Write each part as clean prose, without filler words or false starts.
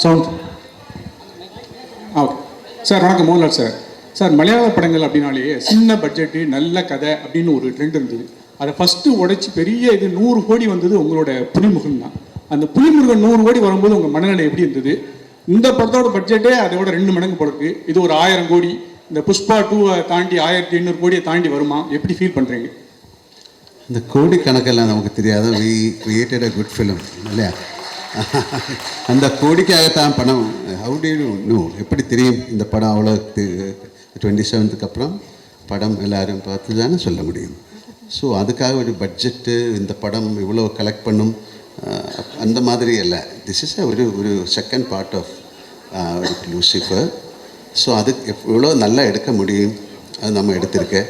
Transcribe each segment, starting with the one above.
Sound. Okay sir, வணக்கம். Mohanlal sir. Sir, மலையாள படங்கள் அப்படின்னாலே சின்ன பட்ஜெட்டு நல்ல கதை அப்படின்னு ஒரு ட்ரெண்ட் இருந்தது. அதை ஃபஸ்ட்டு உடைச்சி பெரிய இது 100 கோடி வந்தது உங்களோட புலிமுருகன் தான். அந்த புலிமுருகன் 100 கோடி வரும்போது உங்கள் மனநிலை எப்படி இருந்தது? இந்த படத்தோட பட்ஜெட்டே அதோட 2 மடங்கு போடுறது. இது ஒரு 1000 கோடி, இந்த புஷ்பா 2 தாண்டி 1800 கோடியை தாண்டி வருமா? எப்படி ஃபீல் பண்ணுறீங்க? இந்த கோடி கணக்கெல்லாம் நமக்கு தெரியாது. We created a good film இல்லையா? அந்த கோடிக்காகத்தான் படம். How do you know? எப்படி தெரியும் இந்த படம் அவ்வளோ 27க்கு அப்புறம் படம் எல்லோரும் பார்த்து தானே சொல்ல முடியும். ஸோ அதுக்காக ஒரு பட்ஜெட்டு, இந்த படம் இவ்வளோ கலெக்ட் பண்ணும் அந்த மாதிரி இல்லை. திஸ் இஸ் ஒரு second part of Lucifer. So அது எவ்வளோ நல்லா எடுக்க முடியும் அது நம்ம எடுத்திருக்கேன்.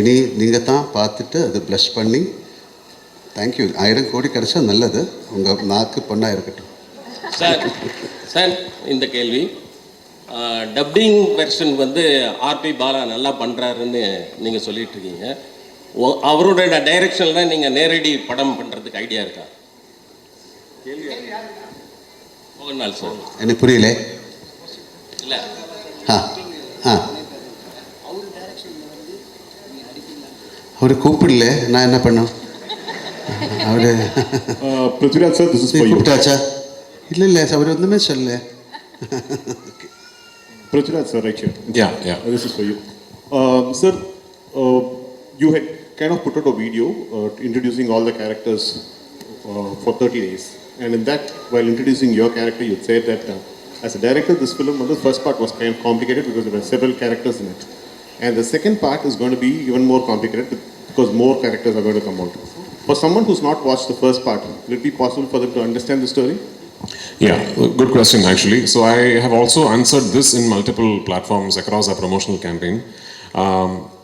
இனி நீங்கள் தான் பார்த்துட்டு அது ப்ளஸ் பண்ணி தேங்க்யூ. 1000 கோடி கிடச்சா நல்லது. உங்கள் நாக்கு பொண்ணாக இருக்கட்டும். சார் இந்த கேள்வி, டப்பிங் வெர்ஷன் வந்து ஆர்பி பாலா நல்லா பண்ணுறாருன்னு நீங்கள் சொல்லிட்டு இருக்கீங்க. அவரோட டைரக்ஷனில் நீங்கள் நேரடி படம் பண்ணுறதுக்கு ஐடியா இருக்கா? மோகன்லால் சார். எனக்கு புரியல. இல்லை அவரு கூப்பிடல, நான் என்ன பண்ணோம்? அவரு Prithviraj sir, this is for you. கூப்பிட்டாச்சா? இல்லை அவர் ஒன்றுமே சொல்ல. Prithviraj sir, right here. Yeah. This is for you. Sir, you had kind of put out a video introducing all the characters for 30 days. And in that, while introducing your character, you said that as a director, this film, the first part was kind of complicated because there were several characters in it. And the second part is going to be even more complicated because more characters are going to come out. For someone who's not watched the first part, will it be possible for them to understand the story? Yeah, good question actually. So I have also answered this in multiple platforms across our promotional campaign.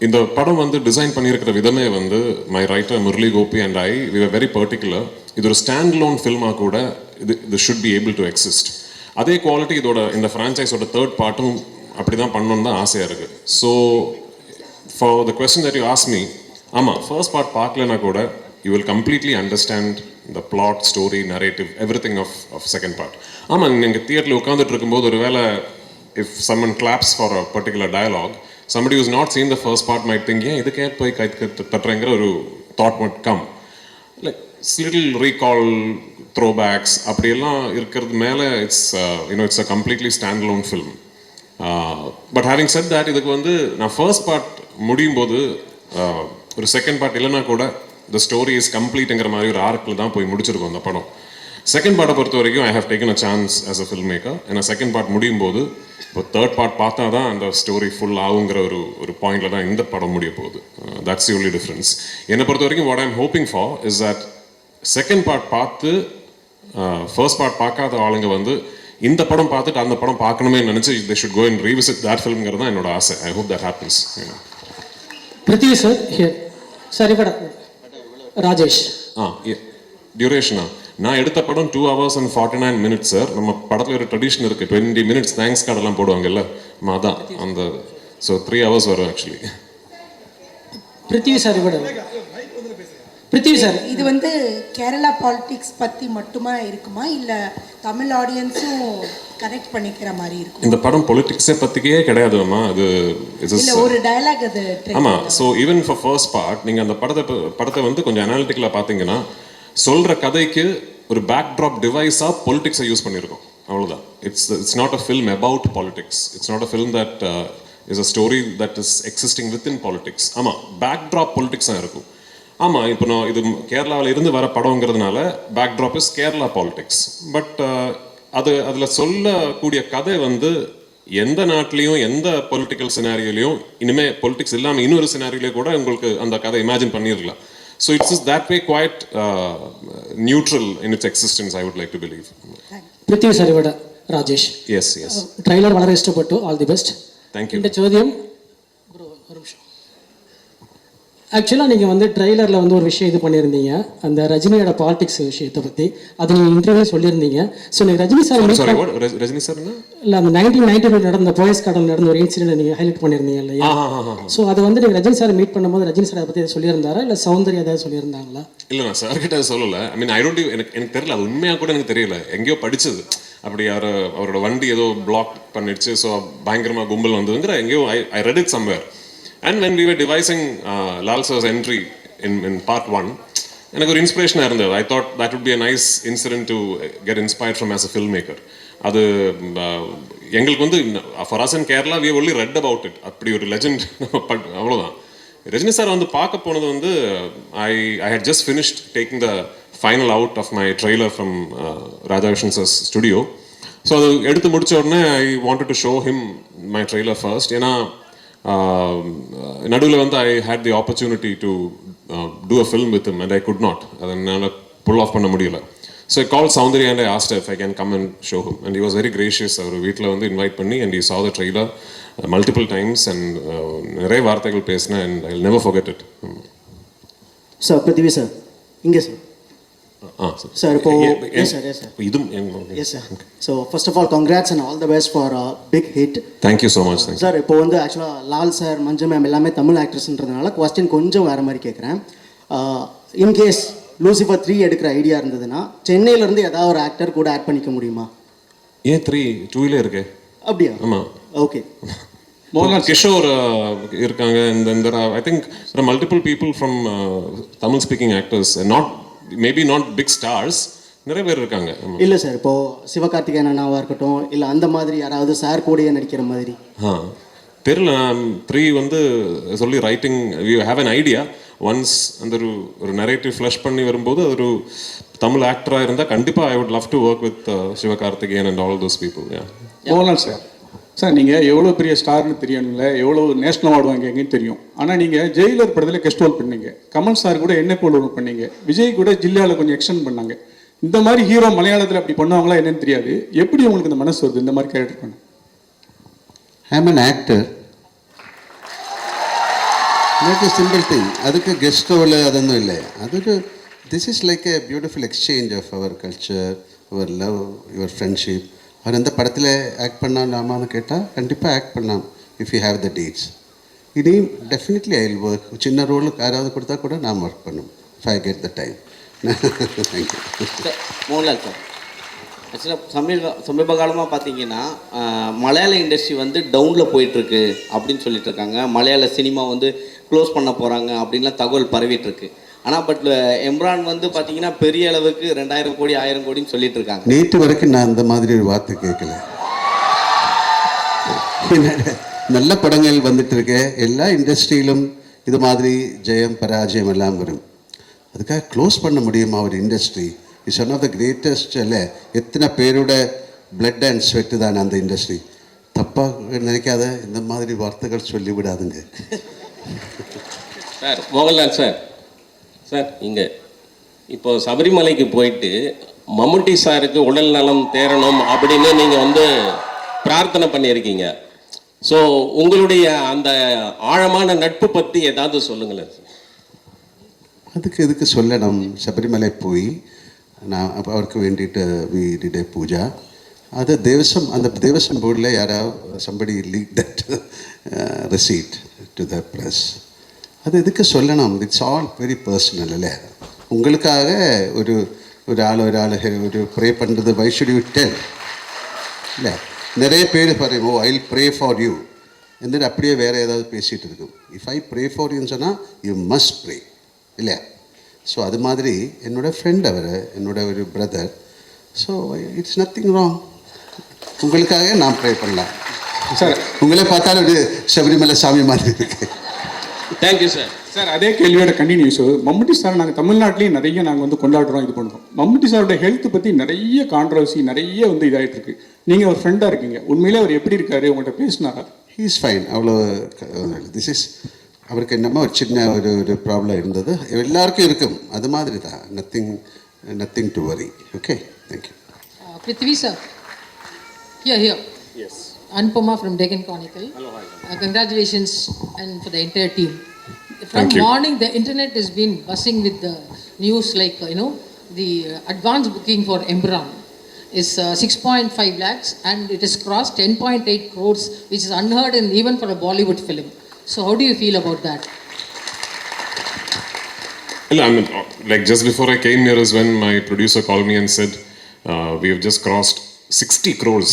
இந்த படம் வந்து design பண்ணியிருக்கிற விதமே வந்து my writer Murali Gopy and I we are very particular. இது ஒரு standalone ஃபில்மாக கூட இது should be able to exist. அதே குவாலிட்டி இதோட இந்த ஃப்ரான்ச்சைஸோட தேர்ட் பார்ட்டும் அப்படி தான் பண்ணணுன்னு தான் ஆசையாக இருக்குது. So for the question that you ask me, ஆமாம், ஃபர்ஸ்ட் பார்ட் பார்க்கலனா கூட you will completely understand the plot, story, narrative, everything of second part. ஆமாம், நீங்கள் தியேட்டரில் உட்காந்துட்டு இருக்கும்போது ஒரு வேளை if someone claps for a particular dialogue, somebody who's not seen the first part might think, yeah, இதுக்கே போய் கை தட்டுறங்கிற ஒரு thought might come. Like little recall, throwbacks அப்படியெல்லாம் இருக்கிறது மேலே it's a completely standalone film. But having said that, இதுக்கு வந்து நான் first part முடியும் போது ஒரு செகண்ட் பார்ட் இல்லைனா கூட the story is completeங்கிற மாதிரி ஒரு ஆர்க்கில் தான் போய் முடிச்சிருக்கோம் அந்த படம். செகண்ட் பார்ட்டை பொறுத்த வரைக்கும் I have taken a chance as a film maker. ஏன்னா செகண்ட் பார்ட் முடியும் போது இப்போ தேர்ட் பார்ட் பார்த்தா தான் அந்த ஸ்டோரி ஃபுல் ஆகுங்கிற ஒரு பாயிண்டில் தான் இந்த படம் முடிய போகுது. That's the only difference. என்னை பொறுத்த வரைக்கும் what I am hoping for is that second part பார்த்து ஃபர்ஸ்ட் பார்ட் பார்க்காத ஆளுங்க வந்து இந்த படம் பார்த்துட்டு அந்த படம் பார்க்கணுமே நினச்சி they should go and revisit that ஃபிலிம்ங்கிறது தான் என்னோட ஆசை. I hope that happens. Prithvi sir here. சரி படம் ராஜேஷ். டியூரேஷனா? நான் எடுத்த படம் 2 hours and 49 minutes சார். நம்ம படத்தில் ஒரு ட்ரெடிஷன் இருக்குது, 20 minutes தேங்க்ஸ் கார்டெல்லாம் போடுவாங்கல்ல, அதான் அந்த. ஸோ 3 hours வரும் ஆக்சுவலி. பிருத்திவி சார் பிருத்திவி சார், இது வந்து கேரளா பாலிடிக்ஸ் பற்றி மட்டுமா இருக்குமா இல்லை தமிழ் ஆடியன்ஸும் கனெக்ட் பண்ணிக்கிற மாதிரி இருக்கும்? இந்த படம் பொலிட்டிக்ஸை பற்றிக்கே கிடையாதுமா. அது ஒரு டயலாக் அது. ஆமாம். So even for first part நீங்கள் அந்த படத்தை வந்து கொஞ்சம் அனாலிட்டிக்கலாக பார்த்தீங்கன்னா சொல்கிற கதைக்கு ஒரு பேக்ட்ராப் டிவைஸாக பொலிட்டிக்ஸை யூஸ் பண்ணியிருக்கோம், அவ்வளோதான். It's not a film about politics. It's not a film that is a story that is existing within politics. ஆமாம், பேக்ட்ராப் பொலிட்டிக்ஸாக இருக்கும். ஆமாம், இப்போ நான் இது கேரளாவில் இருந்து வர படங்கிறதுனால backdrop is Kerala politics. But அதில் சொல்லக்கூடிய கதை வந்து எந்த நாட்டிலையும் எந்த பொலிட்டிக்கல் சினாரியோலையும் இனிமேல் பொலிட்டிக்ஸ் இல்லாமல் இன்னொரு சினாரியோலையும் கூட உங்களுக்கு அந்த கதை இமேஜின் பண்ணிடலாம். So it's just that way quite neutral in its existence, I would like to believe. Prithvi sir Rajesh. Yes. Trailer വളരെ ഇഷ്ടപ്പെട്ടു. All the best. Thank you. இந்த ചോദ്യം ப்ரோ ஒரு நிமிஷம். ஆக்சுவலாக நீங்கள் வந்து ட்ரெய்லரில் வந்து ஒரு விஷயம் இது பண்ணியிருந்தீங்க, அந்த ரஜினியோட பாலிடிக்ஸ் விஷயத்தை பற்றி. அது நீங்கள் இன்டர்வியூ சொல்லியிருந்தீங்க. ஸோ நீங்கள் ரஜினி சார் ரஜினி சார் இல்லை அந்த 1992 நடந்த போயஸ் கார்டன் நடந்த ஒரு இன்சிடென்ட் நீங்கள் ஹைலைட் பண்ணியிருந்தீங்க இல்லையா? ஸோ அது வந்து நீங்கள் ரஜினி சார் மீட் பண்ணும்போது ரஜினி சார் அதை பற்றி சொல்லியிருந்தாரா இல்லை சௌந்தர்யா ஏதாவது சொல்லியிருந்தாங்களா? இல்லை, நான் சார் கிட்ட சொல்லலை. ஐ மீன் ஐ டோன்ட், எனக்கு தெரியல, அது உண்மையாக கூட எனக்கு தெரியல, எங்கேயோ படித்தது. அப்படி அவரோட வண்டி ஏதோ பிளாக் பண்ணிடுச்சு, ஸோ பயங்கரமாக கும்பல் வந்ததுங்கிற எங்கேயோ I read it somewhere. And when we were devising Lal sir's entry in part 1, எனக்கு ஒரு இன்ஸ்பிரேஷனாக இருந்தது. I thought that would be a nice incident to get inspired from as a film maker. அது எங்களுக்கு வந்து for us in Kerala we only read about it. அப்படி ஒரு legend அவ்வளோதான். ரஜினி சார் வந்து பார்க்க போனது வந்து I had just finished taking the final out of my trailer from Radhakrishnan sir's studio. So அது எடுத்து முடிச்ச உடனே I wanted to show him my trailer first. ஏன்னா நடுவில் வந்து I had the opportunity to do a film with him and I could not, அதை என்னால் pull off பண்ண முடியல. So I call Soundarya and I asked if I can come and show him and he was very gracious. அவர் வீட்டில் வந்து invite பண்ணி and he saw the trailer multiple times and நிறைய வார்த்தைகள் பேசினேன் and I'll never forget it. Sir Prithvi sir இங்கே sir sir இப்போ yes sir இதுவும் yes sir. So first of all congrats and all the best for big hit. Thank you so much. Sir இப்போ வந்து ஆக்சுவலாக Lal sir, மஞ்சு ma'am எல்லாமே Tamil ஆக்ட்ரஸ்ன்றதுனால question கொஞ்சம் வேறு மாதிரி கேட்குறேன். இன்கேஸ் லூசிஃபர் 3 எடுக்கிற ஐடியா இருந்ததுன்னா சென்னையிலேருந்து ஏதாவது ஒரு ஆக்டர் கூட ஆட் பண்ணிக்க முடியுமா? ஏன் 2 இருக்கு? அப்படியா? ஆமாம். ஓகே. மோகன்லால் கிஷோர் இருக்காங்க. and there are I think there are multiple people from Tamil speaking actors, not maybe not big stars, நிறைய பேர் இருக்காங்க. இல்லை சார், இப்போ சிவகார்த்திகேயன் அண்ணாவாக இருக்கட்டும், இல்லை அந்த மாதிரி யாராவது சார் கூடயே நடிக்கிற மாதிரி. தெரியல. 3 வந்து சொல்லி writing we have an idea. Once அந்த ஒரு நரேட்டிவ் ஃப்ளஷ் பண்ணி வரும்போது ஒரு தமிழ் ஆக்டராக இருந்தால் கண்டிப்பாக I would love to work with Sivakarthikeyan and all those people. Mohanlal sir நீங்கள் எவ்வளோ பெரிய ஸ்டார்னு தெரியணும்ல, எவ்வளோ நேஷனல் அவார்டு வாங்கிங்கன்னு தெரியும். ஆனால் நீங்கள் ஜெயிலர் படத்தில் கெஸ்ட் ரோல் பண்ணீங்க, கமல் சார் கூட என்ன போல் ரோல் பண்ணீங்க, விஜய் கூட ஜில்லாவில் கொஞ்சம் எக்ஸ்டெண்ட் பண்ணாங்க. இந்த மாதிரி ஹீரோ மலையாளத்தில் அப்படி பண்ணுவாங்களா என்னன்னு தெரியாது. எப்படி உங்களுக்கு இந்த மனசு வருது இந்த மாதிரி கேரக்டர் பண்ண? ஐ ஆம் an actor. Not a simple thing. அதுக்கு கெஸ்ட் ரோல் அதொന്നും இல்லை. அதுக்கு this is like a beautiful exchange of our culture, our love, your friendship. அவர் அந்த படத்தில் ஆக்ட் பண்ணலாமான்னு கேட்டால் கண்டிப்பாக ஆக்ட் பண்ணலாம் if you have the dates. இதையும் டெஃபினெட்லி ஐ வில் ஒர்க். சின்ன ரோலுக்கு யாராவது கொடுத்தா கூட நான் ஒர்க் பண்ணும் if I get the time. Thank you. Mohanlal sir, ஆக்சுவலாக சமீப காலமாக பார்த்தீங்கன்னா மலையாள இண்டஸ்ட்ரி வந்து டவுனில் போயிட்டுருக்கு அப்படின்னு சொல்லிட்டு இருக்காங்க. மலையாள சினிமா வந்து க்ளோஸ் பண்ண போகிறாங்க அப்படின்லாம் தகவல் பரவிட்டுருக்கு. ஆனால் பட் எம்ரான் வந்து பார்த்தீங்கன்னா பெரிய அளவுக்கு 2000 கோடி 1000 கோடின்னு சொல்லிட்டு இருக்காங்க. நேற்று வரைக்கும் நான் அந்த மாதிரி ஒரு வார்த்தை கேட்கல. நல்ல படங்கள் வந்துட்டு இருக்கு. எல்லா இண்டஸ்ட்ரியிலும் இது மாதிரி ஜெயம் பராஜயம் எல்லாம் வரும். அதுக்காக க்ளோஸ் பண்ண முடியுமா ஒரு industry? It's one of the greatest. இல்லை, எத்தனை பேரோட பிளட் அண்ட் ஸ்வெட்டு தான் அந்த இண்டஸ்ட்ரி. தப்பாக நினைக்காத இந்த மாதிரி வார்த்தைகள் சொல்லி விடாதுங்க. சார் மோகன்லால் சார் இங்கே இப்போ சபரிமலைக்கு போயிட்டு மம்முட்டி சாருக்கு உடல் நலம் தேரணும் அப்படின்னு நீங்கள் வந்து பிரார்த்தனை பண்ணியிருக்கீங்க. ஸோ உங்களுடைய அந்த ஆழமான நட்பு பற்றி ஏதாவது சொல்லுங்களேன் சார். இதுக்கு சொல்லணும். சபரிமலை போய் நான் அவருக்கு வேண்டிட்டு வி டிட் எ பூஜா. அது தேவசம், அந்த தேவசம் போர்டில் யாராவது somebody leaked that receipt to the press. அது எதுக்கு சொல்லணும்? It's all very personal. இல்லை, உங்களுக்காக ஒரு ஆள் ஒரு ப்ரே பண்ணுறது வை ஷுட் யூ டெல்? இல்லை, நிறைய பேர் பாருங்க, I will pray for you என்று அப்படியே வேறு ஏதாவது பேசிகிட்டு இருக்கும். இஃப் ஐ ப்ரே ஃபார் யூன்னு சொன்னால் யூ மஸ்ட் ப்ரே, இல்லையா? ஸோ அது மாதிரி என்னோடய ஃப்ரெண்ட் அவர், என்னோட ஒரு brother. So it's nothing wrong. உங்களுக்காக நான் ப்ரே பண்ணலாம் சார். உங்களே பார்த்தாலும் ஒரு சபரிமலை சாமி மாதிரி இருக்கு. Thank you sir. சார் அதே கேள்வியோட கண்டினியூஸ். மம்முட்டி சார் நாங்கள் தமிழ்நாட்டிலையும் நிறைய நாங்கள் வந்து கொண்டாடுறோம், இது பண்ணுறோம். மம்முட்டி சாரோட ஹெல்த் பற்றி நிறைய கான்ட்ரவர்சி, நிறைய வந்து இதாகிட்டு இருக்கு. நீங்கள் ஒரு ஃப்ரெண்டாக இருக்கீங்க, உண்மையிலே அவர் எப்படி இருக்காரு, உங்கள்கிட்ட பேசினாரா? He is fine. அவ்வளோ திஸ் இஸ் அவருக்கு என்னமோ ஒரு சின்ன ஒரு ப்ராப்ளம் இருந்தது, எல்லாருக்கும் இருக்கும், அது மாதிரி தான். Nothing to worry. Okay, thank you. Prithvi sir. Here. Yes. Anupama from Deccan Chronicle. Hello, hi. Congratulations and for the entire team. From Thank you. morning, the internet has been buzzing with the news like, the advance booking for Embran is 6.5 lakhs and it has crossed 10.8 crores, which is unheard in even for a Bollywood film. So how do you feel about that? Well, I mean, like just before I came here is when my producer called me and said, we have just crossed 60 crores.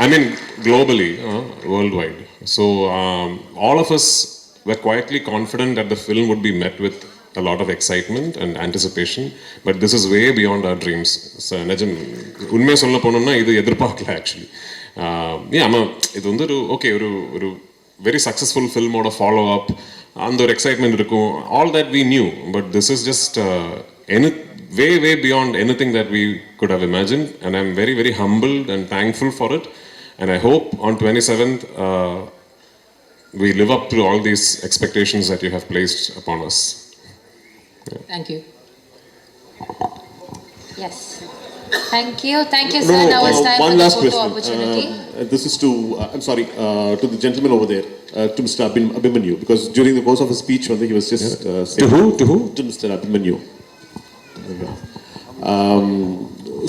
I mean, globally, worldwide. So all of us were quietly confident that the film would be met with a lot of excitement and anticipation, but this is way beyond our dreams. So, நிஜம் உண்மையை சொல்ல போனோம்னா இது எதிர்பார்க்கல actually. ஆமாம், இது வந்து ஒரு வெரி சக்ஸஸ்ஃபுல் ஃபில்மோட ஃபாலோ அப், அந்த ஒரு எக்ஸைட்மெண்ட் இருக்கும். All that we knew, but this is just way beyond anything that we could have imagined, and I'm very, very humbled and thankful for it. And I hope on 27th we live up to all these expectations that you have placed upon us. Thank you. Yes. Thank you, sir. Now it's time one for the last photo question. opportunity. This is to, I'm sorry, to the gentleman over there, to Mr. Abhimanyu, because during the course of his speech, he was just saying, To who? To Mr. Abhimanyu.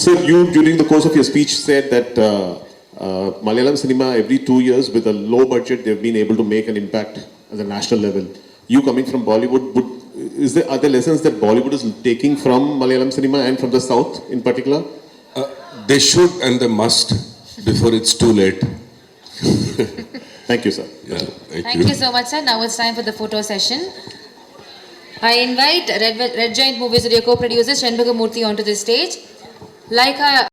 Sir, you during the course of your speech said that Malayalam cinema every 2 years with a low budget they've been able to make an impact at the national level. You coming from Bollywood, are there lessons that Bollywood is taking from Malayalam cinema and from the South in particular? They should and they must before it's too late. Thank you, sir. Yeah, Thank you so much, sir. Now it's time for the photo session. I invite Red Giant Movies co-producer Shanmugamurthy onto the stage. Like